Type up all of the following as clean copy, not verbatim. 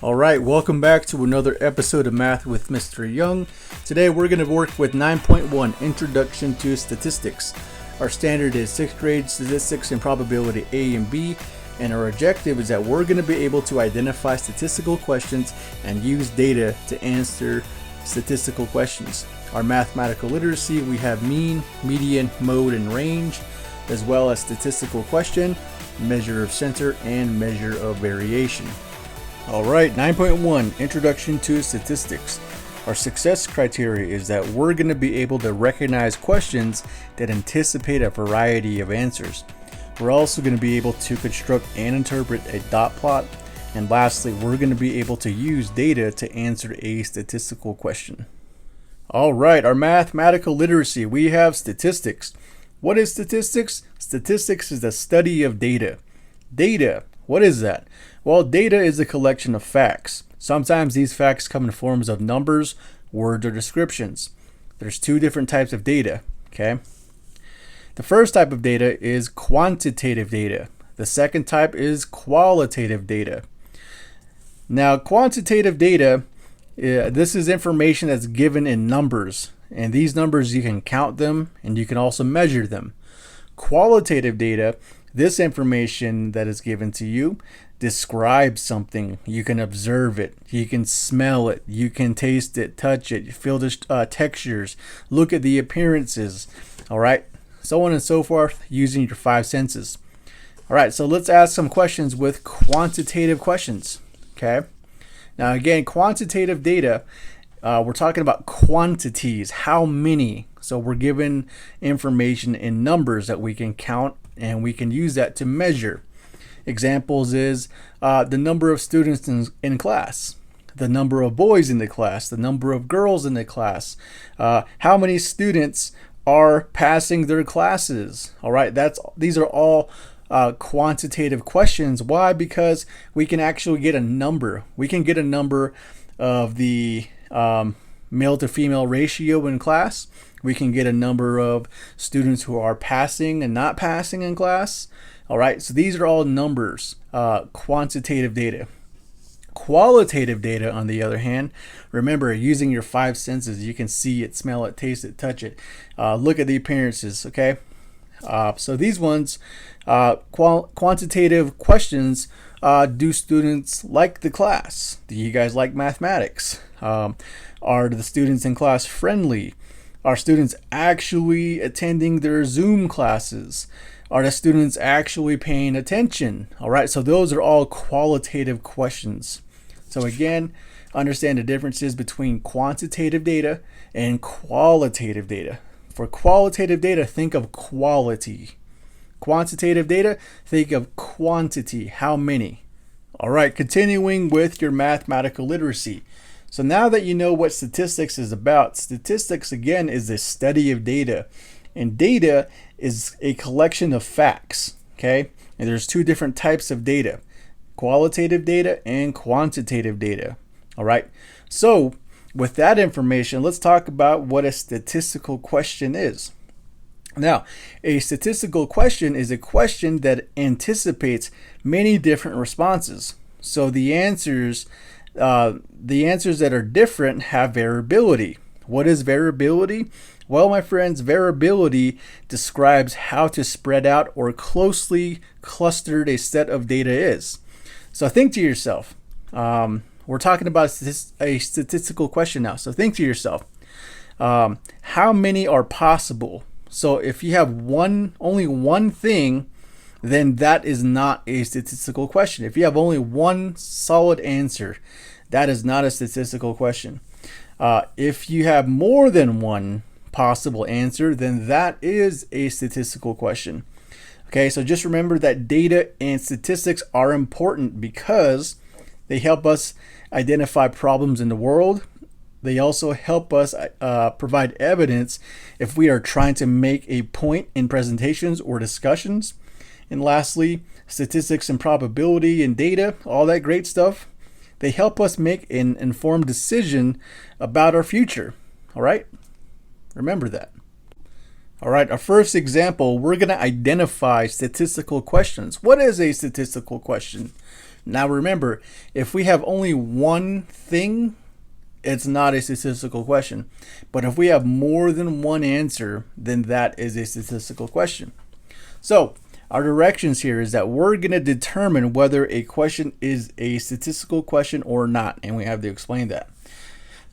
All right, welcome back to another episode of Math with Mr. Young. Today we're going to work with 9.1 Introduction to Statistics. Our standard is 6th grade statistics and probability A and B, and our objective is that we're going to be able to identify statistical questions and use data to answer statistical questions. Our mathematical literacy, we have mean, median, mode, and range, as well as statistical question, measure of center, and measure of variation. Alright, 9.1 Introduction to Statistics. Our success criteria is that we're going to be able to recognize questions that anticipate a variety of answers. We're also going to be able to construct and interpret a dot plot. And lastly, we're going to be able to use data to answer a statistical question. Alright, our mathematical literacy, we have statistics. What is statistics? Statistics is the study of data. Data, what is that? Well, data is a collection of facts. Sometimes these facts come in forms of numbers, words, or descriptions. There's two different types of data, okay? The first type of data is quantitative data. The second type is qualitative data. Now, quantitative data, this is information that's given in numbers. And these numbers, you can count them and you can also measure them. Qualitative data, this information that is given to you describes something. You can observe it, you can smell it, you can taste it, touch it, feel the textures, look at the appearances, all right, so on and so forth, using your five senses. All right, so let's ask some questions with quantitative questions. Okay, now again, quantitative data, we're talking about quantities, how many. So we're given information in numbers that we can count, and we can use that to measure. Examples is the number of students in class, the number of boys in the class, the number of girls in the class, how many students are passing their classes. All right, these are all quantitative questions. Why? Because we can actually get a number. We can get a number of the male to female ratio in class. We can get a number of students who are passing and not passing in class. All right, so these are all numbers, quantitative data. Qualitative data, on the other hand, remember, using your five senses, you can see it, smell it, taste it, touch it, look at the appearances, okay? So these ones, quantitative questions, do students like the class? Do you guys like mathematics? Are the students in class friendly? Are students actually attending their Zoom classes? Are the students actually paying attention? All right, so those are all qualitative questions. So again, understand the differences between quantitative data and qualitative data. For qualitative data, think of quality. Quantitative data, think of quantity, how many. All right, continuing with your mathematical literacy. So now that you know what statistics is about, statistics again is the study of data. And data is a collection of facts, okay? And there's two different types of data, qualitative data and quantitative data, all right? So with that information, let's talk about what a statistical question is. Now, a statistical question is a question that anticipates many different responses. So the answers that are different have variability. What is variability? Well, my friends, variability describes how to spread out or closely clustered a set of data is. So think to yourself, we're talking about a statistical question now. So think to yourself, how many are possible? So if you have only one thing, then that is not a statistical question. If you have only one solid answer, that is not a statistical question. If you have more than one possible answer, then that is a statistical question. Okay, so just remember that data and statistics are important because they help us identify problems in the world. They also help us provide evidence if we are trying to make a point in presentations or discussions. And lastly, statistics and probability and data, all that great stuff, they help us make an informed decision about our future. All right? Remember that. All right, our first example, we're going to identify statistical questions. What is a statistical question? Now remember, if we have only one thing, it's not a statistical question. But if we have more than one answer, then that is a statistical question. So our directions here is that we're going to determine whether a question is a statistical question or not, and we have to explain that.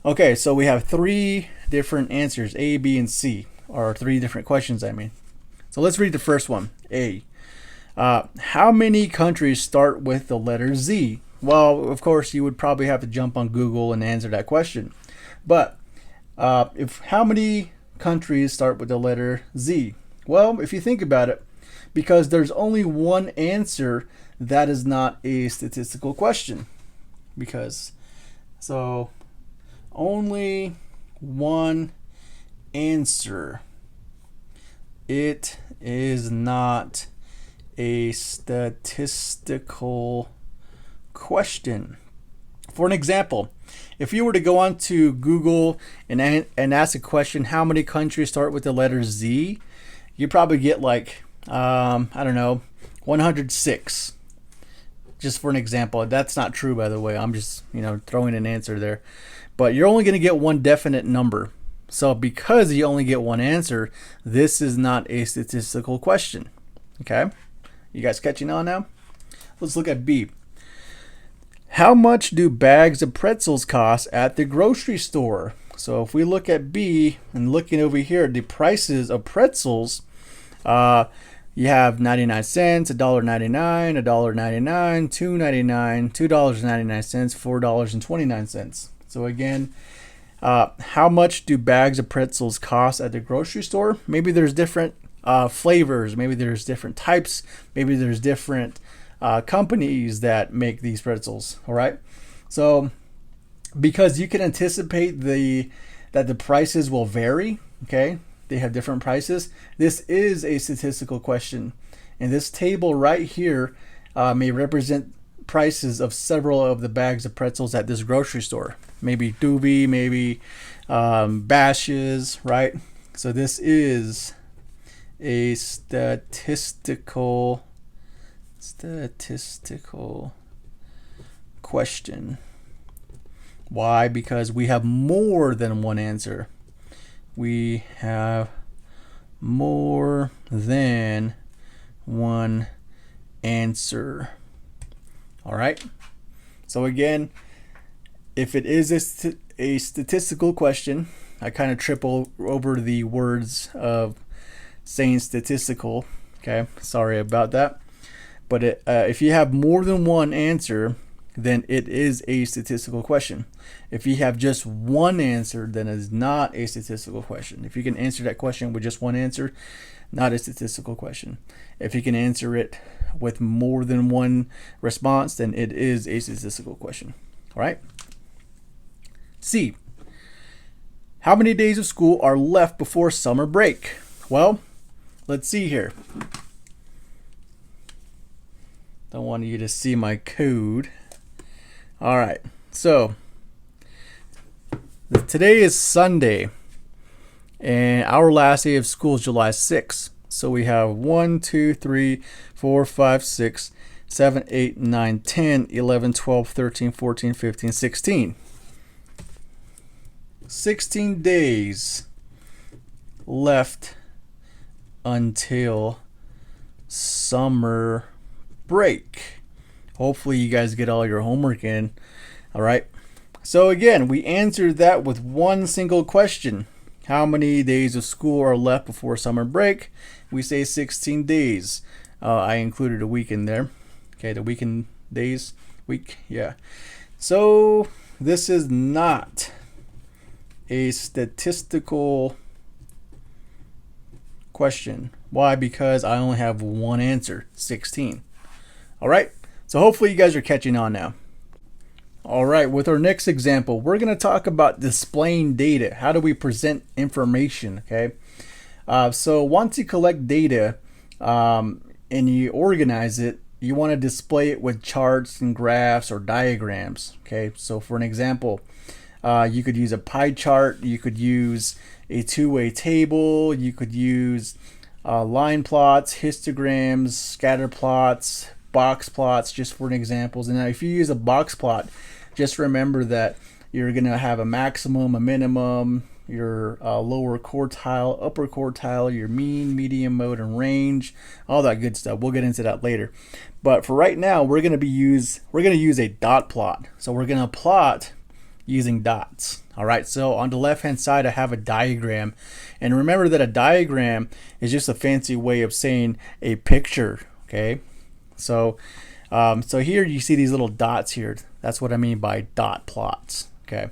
Okay, so we have three different answers, A, B, and C, or three different questions, I mean. So let's read the first one, A. How many countries start with the letter Z? Well, of course, you would probably have to jump on Google and answer that question. But if how many countries start with the letter Z? Well, if you think about it, because there's only one answer, that is not a statistical question. Because, so, only one answer. It is not a statistical question. For an example, if you were to go onto Google and ask a question, how many countries start with the letter Z? You probably get like, I don't know, 106. Just for an example. That's not true, by the way. I'm just, throwing an answer there. But you're only going to get one definite number. So because you only get one answer, this is not a statistical question. Okay? You guys catching on now? Let's look at B. How much do bags of pretzels cost at the grocery store? So if we look at B and looking over here, the prices of pretzels, you have 99 cents, $1.99, $1.99, $2.99, $2.99, $4.29. So again, how much do bags of pretzels cost at the grocery store? Maybe there's different flavors, maybe there's different types, maybe there's different companies that make these pretzels. All right, so because you can anticipate that the prices will vary, okay, they have different prices. This is a statistical question, and this table right here may represent prices of several of the bags of pretzels at this grocery store. Maybe Doobie, maybe Bash's, right? So this is a statistical question. Why? Because we have more than one answer. We have more than one answer. All right. So again, if it is a statistical question, I kind of trip over the words of saying statistical. Okay, sorry about that. But if you have more than one answer, then it is a statistical question. If you have just one answer, then it is not a statistical question. If you can answer that question with just one answer, not a statistical question. If you can answer it with more than one response, then it is a statistical question. All right. C. How many days of school are left before summer break? Well, let's see here. Don't want you to see my code. All right. So today is Sunday, and our last day of school is July 6th. So we have 1, 2, 3, 4, 5, 6, 7, 8, 9, 10, 11, 12, 13, 14, 15, 16. 16 days left until summer break. Hopefully you guys get all your homework in. All right. So again, we answered that with one single question. How many days of school are left before summer break? We say 16 days. I included a week in there. Okay, the weekend days, week, yeah. So this is not a statistical question. Why? Because I only have one answer, 16. All right, so hopefully you guys are catching on now. All right, with our next example, we're going to talk about displaying data. How do we present information, okay? So once you collect data and you organize it, you want to display it with charts and graphs or diagrams, okay? So for an example, you could use a pie chart, you could use a two-way table, you could use line plots, histograms, scatter plots, box plots just for examples. And now if you use a box plot, just remember that you're going to have a maximum, a minimum, your lower quartile, upper quartile, your mean, median, mode, and range, all that good stuff. We'll get into that later. But for right now, we're going to use a dot plot. So we're going to plot using dots. All right, so on the left hand side I have a diagram, and remember that a diagram is just a fancy way of saying a picture. Okay, so so here you see these little dots here. That's what I mean by dot plots. Okay,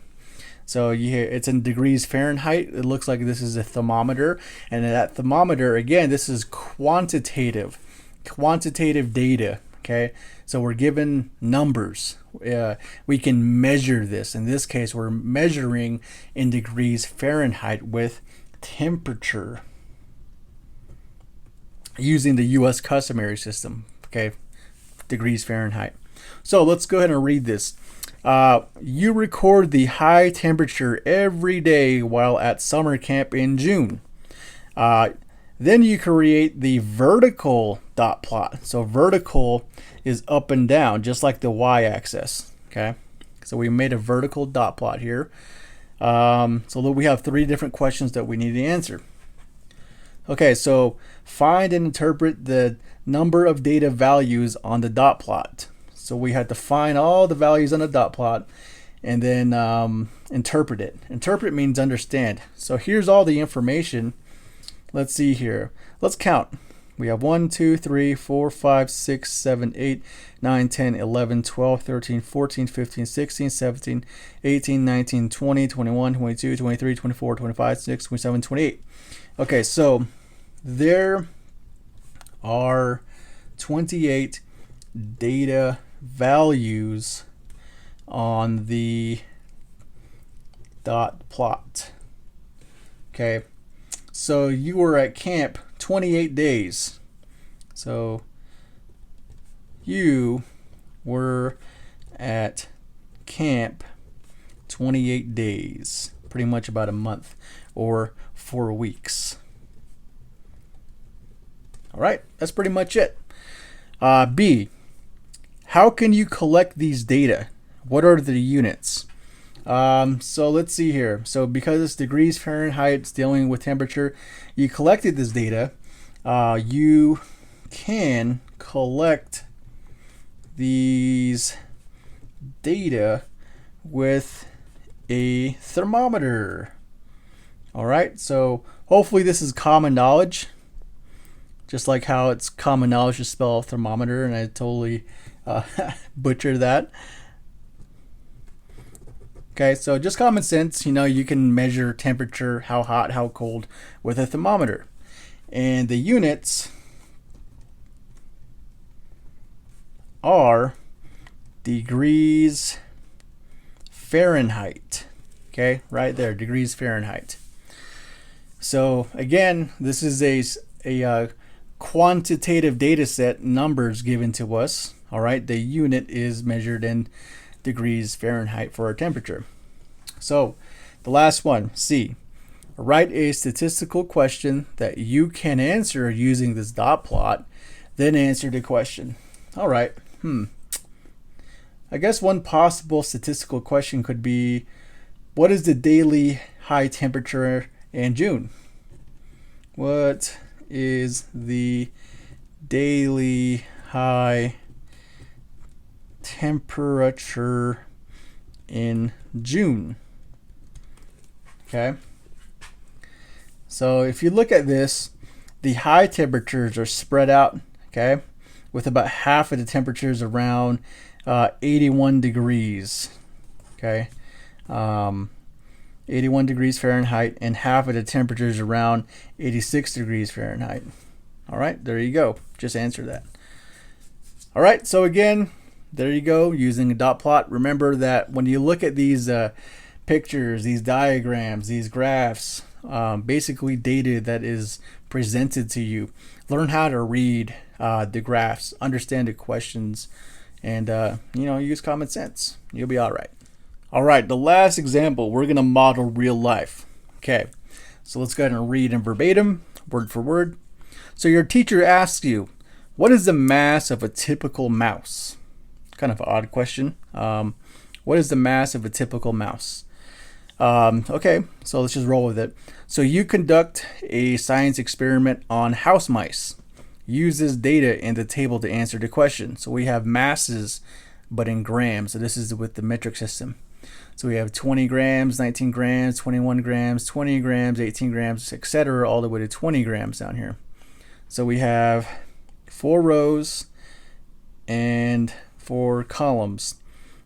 so it's in degrees Fahrenheit. It looks like this is a thermometer, and that thermometer, again, this is quantitative data. Okay, so we're given numbers. We can measure this. In this case, we're measuring in degrees Fahrenheit with temperature using the U.S. customary system. Okay, degrees Fahrenheit. So let's go ahead and read this. You record the high temperature every day while at summer camp in June. Then you create the vertical dot plot. So vertical is up and down, just like the y-axis. Okay, so we made a vertical dot plot here. So we have 3 different questions that we need to answer. Okay, so find and interpret the number of data values on the dot plot. So we had to find all the values on the dot plot and then interpret it. Interpret means understand. So here's all the information. Let's see here. Let's count. We have 1, 2, 3, 4, 5, 6, 7, 8, 9, 10, 11, 12, 13, 14, 15, 16, 17, 18, 19, 20, 21, 22, 23, 24, 25, 26, 27, 28. Okay, so there are 28 data values on the dot plot. Okay, so you were at camp 28 days. So you were at camp 28 days, pretty much about a month or 4 weeks. All right, that's pretty much it. B, how can you collect these data? What are the units? So let's see here. So because it's degrees Fahrenheit, it's dealing with temperature, you collected this data. You can collect these data with a thermometer. All right, so hopefully this is common knowledge, just like how it's common knowledge to spell thermometer, and I totally butchered that. Okay, so just common sense, you can measure temperature, how hot, how cold, with a thermometer. And the units are degrees Fahrenheit. Okay, right there, degrees Fahrenheit. So again, this is a quantitative data set, numbers given to us. All right, the unit is measured in degrees Fahrenheit for our temperature. So the last one, C, write a statistical question that you can answer using this dot plot, then answer the question. All right, I guess one possible statistical question could be, what is the daily high temperature in June? What is the daily high temperature in June? Okay, so if you look at this, the high temperatures are spread out, okay, with about half of the temperatures around 81 degrees, okay, 81 degrees Fahrenheit, and half of the temperatures around 86 degrees Fahrenheit. All right, there you go, just answer that. All right, so again, there you go, using a dot plot. Remember that when you look at these pictures, these diagrams, these graphs, basically data that is presented to you, learn how to read the graphs, understand the questions, and use common sense. You'll be all right. All right, the last example, we're going to model real life. Okay, so let's go ahead and read in verbatim, word for word. So your teacher asks you, What is the mass of a typical mouse? Kind of an odd question. What is the mass of a typical mouse? Okay, so let's just roll with it. So you conduct a science experiment on house mice. Use this data in the table to answer the question. So we have masses, but in grams. So this is with the metric system. So we have 20 grams, 19 grams, 21 grams, 20 grams, 18 grams, etc., all the way to 20 grams down here. So we have 4 rows and 4 columns.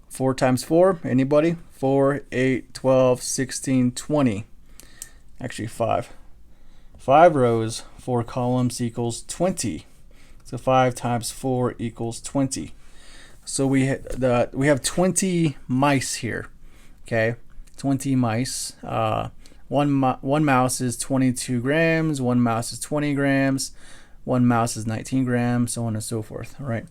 4 times 4, anybody? 4, 8, 12, 16, 20. Actually 5. 5 rows, 4 columns equals 20. So 5 times 4 equals 20. So we have 20 mice here. Okay, 20 mice. One mouse is 22 grams. One mouse is 20 grams. One mouse is 19 grams. So on and so forth. All right.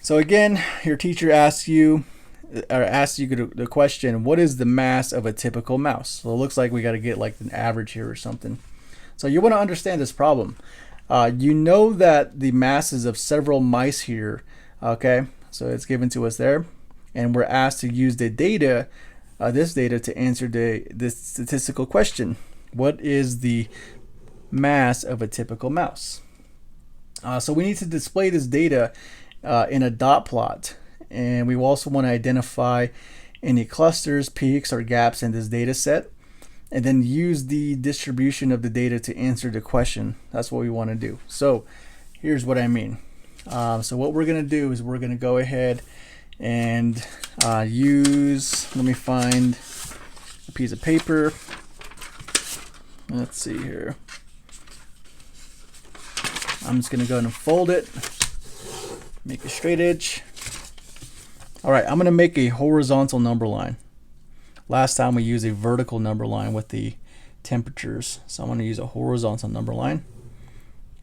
So again, your teacher asks you the question, what is the mass of a typical mouse? So it looks like we got to get like an average here or something. So you want to understand this problem. You know that the masses of several mice here, okay, so it's given to us there, and we're asked to use the data, this data, to answer this statistical question. What is the mass of a typical mouse? So we need to display this data in a dot plot, and we also want to identify any clusters, peaks, or gaps in this data set, and then use the distribution of the data to answer the question. That's what we want to do. So here's what I mean. So what we're going to do is we're going to go ahead and use, let me find a piece of paper. Let's see here. I'm just going to go ahead and fold it, make a straight edge. All right, I'm going to make a horizontal number line. Last time we used a vertical number line with the temperatures, so I'm going to use a horizontal number line.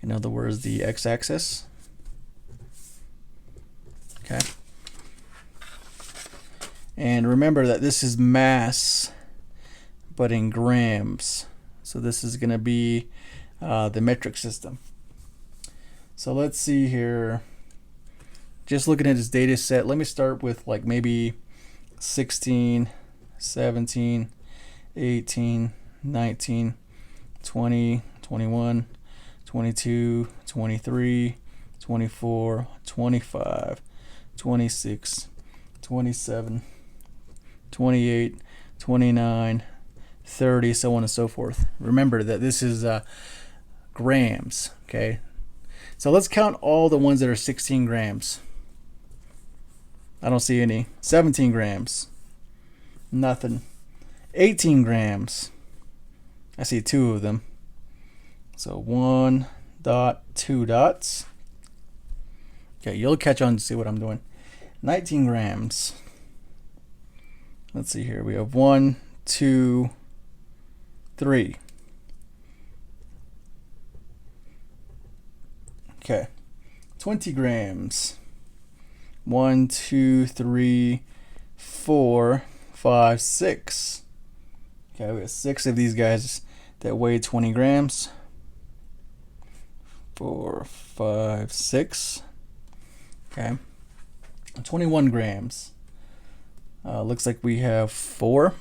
In other words, the x-axis. Okay. And remember that this is mass, but in grams. So this is going to be the metric system. So let's see here. Just looking at this data set, let me start with like maybe 16, 17, 18, 19, 20, 21, 22, 23, 24, 25, 26, 27, 28, 29, 30, so on and so forth. Remember that this is grams, okay? So let's count all the ones that are 16 grams. I don't see any. 17 grams. Nothing. 18 grams. I see 2 of them. So 1 dot, 2 dots. Okay, you'll catch on to see what I'm doing. 19 grams. Let's see here. We have 1, 2, 3. Okay. 20 grams. 1, 2, 3, 4, 5, 6. Okay, we have 6 of these guys that weigh 20 grams. 4, 5, 6. Okay. 21 grams. Looks like we have 4.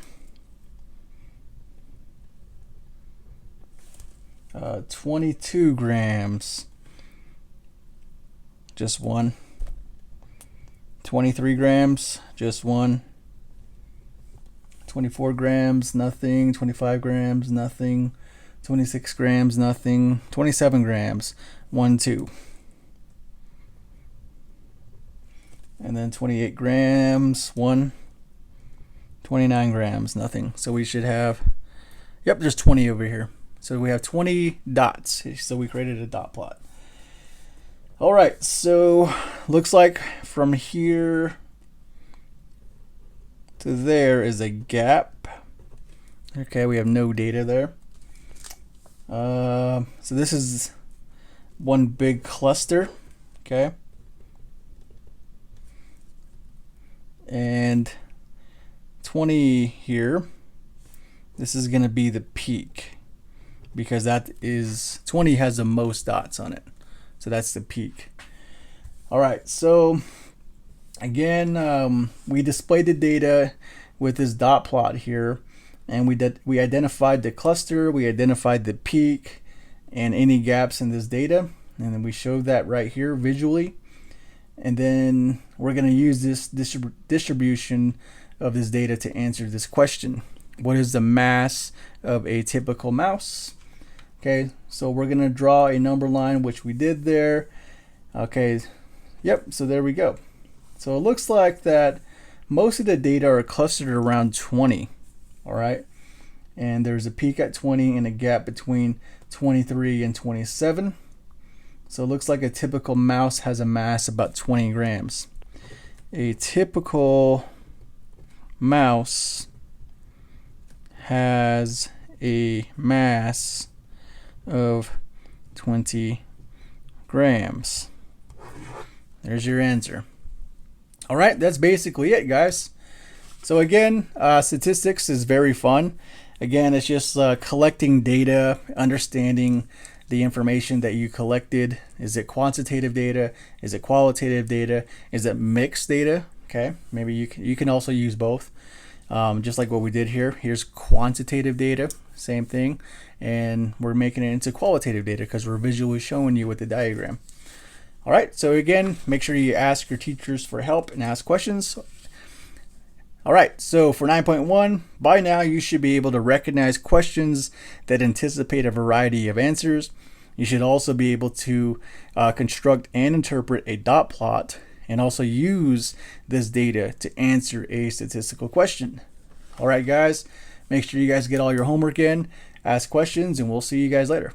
22 grams. Just 1. 23 grams, just 1. 24 grams, nothing. 25 grams, nothing. 26 grams, nothing. 27 grams, 1, 2. And then 28 grams, 1. 29 grams, nothing. So we should have, yep, just 20 over here. So we have 20 dots. So we created a dot plot. All right, so looks like from here to there is a gap. Okay, we have no data there. So this is one big cluster, okay? And 20 here, this is gonna be the peak because that is, 20 has the most dots on it. So that's the peak. All right, so again, we displayed the data with this dot plot here, and we identified the cluster, we identified the peak, and any gaps in this data, and then we showed that right here visually. And then we're going to use this distribution of this data to answer this question. What is the mass of a typical mouse? Okay, so we're going to draw a number line, which we did there. Okay, yep, so there we go. So it looks like that most of the data are clustered around 20, all right? And there's a peak at 20 and a gap between 23 and 27. So it looks like a typical mouse has a mass about 20 grams. A typical mouse has a mass of 20 grams. There's your answer. All right, that's basically it, guys. So again, statistics is very fun. Again, it's just collecting data, understanding the information that you collected. Is it quantitative data? Is it qualitative data? Is it mixed data? Okay, maybe you can also use both. Just like what we did here. Here's quantitative data, same thing, and we're making it into qualitative data because we're visually showing you with the diagram. All right, so again, make sure you ask your teachers for help and ask questions. All right, so for 9.1, by now you should be able to recognize questions that anticipate a variety of answers. You should also be able to construct and interpret a dot plot and also use this data to answer a statistical question. All right, guys, make sure you guys get all your homework in, ask questions, and we'll see you guys later.